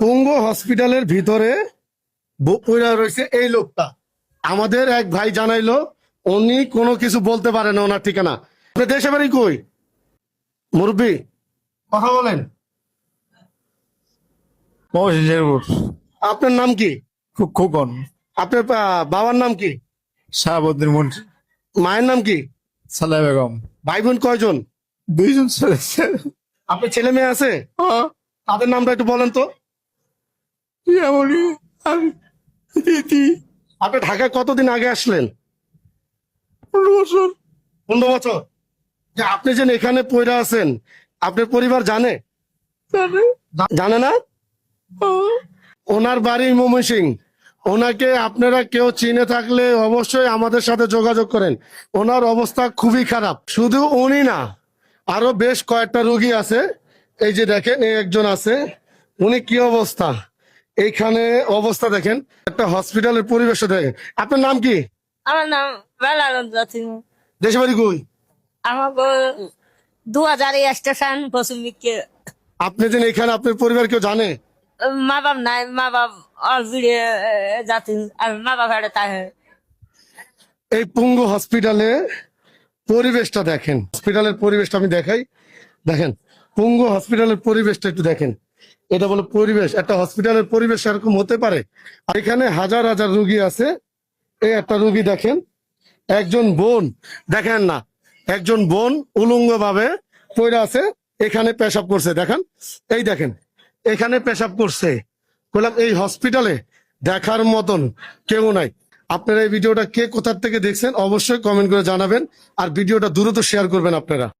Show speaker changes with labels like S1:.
S1: পঙ্গু হসপিটালের ভিতরে পড়ে রয়েছে এই লোকটা। আমাদের এক ভাই জানাইলো উনি কোনো কিছু বলতে পারে না, ওনার ঠিকানা। আপনি দেশে বাড়ি কই মুরব্বী? কথা বলেন। আপনার নাম কি?
S2: খোকন।
S1: আপনার বাবার নাম কি?
S2: শাহাবুদ্দিন মন্ত্রী।
S1: মায়ের নাম কি?
S2: সালেহ বেগম।
S1: ভাই বোন কয়জন?
S2: 2 জন ছেলে।
S1: আপনার ছেলে মেয়ে আছে? তাদের নামটা একটু বলেন তো। আপনি ঢাকায় কতদিন আগে আসলেন?
S2: 15 বছর।
S1: 15 বছর। যে আপনি যে এখানে পড়ে আছেন, আপনার পরিবার জানে? জানে না? ওনার বাড়ি ময়মনসিংহ। ওনাকে আপনারা কেউ চিনে থাকলে অবশ্যই আমাদের সাথে যোগাযোগ করেন। ওনার অবস্থা খুবই খারাপ। শুধু উনি না, আরো বেশ কয়েকটা রোগী আছে। এই যে দেখেন, এই একজন আছে, উনি কি অবস্থা, এইখানে অবস্থা দেখেন। একটা হসপিটালের পরিবেশটা দেখেন। আপনার নাম কি?
S3: আমার নাম বেলাল জাতিম।
S1: দেশ বাড়ি কই?
S3: আমাকে 2000 স্টেশন পশ্চিমদিকে।
S1: আপনি যে এখানে, আপনার পরিবার কেউ জানে?
S3: মা বাপ নাই, মা বাপ অলরেডি জাতি, আর মা বাপ হাড়ে তাই।
S1: এই পঙ্গু হসপিটালে পরিবেশটা দেখেন। হসপিটালের পরিবেশটা আমি দেখাই। দেখেন পঙ্গু হসপিটালের পরিবেশটা একটু দেখেন। এটা বলে পরিবেশ? একটা হসপিটালের পরিবেশ এরকম হতে পারে? আর এখানে হাজার হাজার রুগী আছে। এই একটা রুগী দেখেন, একজন বোন দেখেন না, একজন বোন উলঙ্গ ভাবে পড়ে আছে, এখানে পেশাব করছে। দেখেন, এই দেখেন, এখানে পেশাব করছে। বললাম এই হসপিটালে দেখার মতন কেউ নাই। আপনারা এই ভিডিওটা কে কোথার থেকে দেখছেন অবশ্যই কমেন্ট করে জানাবেন, আর ভিডিওটা দ্রুত শেয়ার করবেন আপনারা।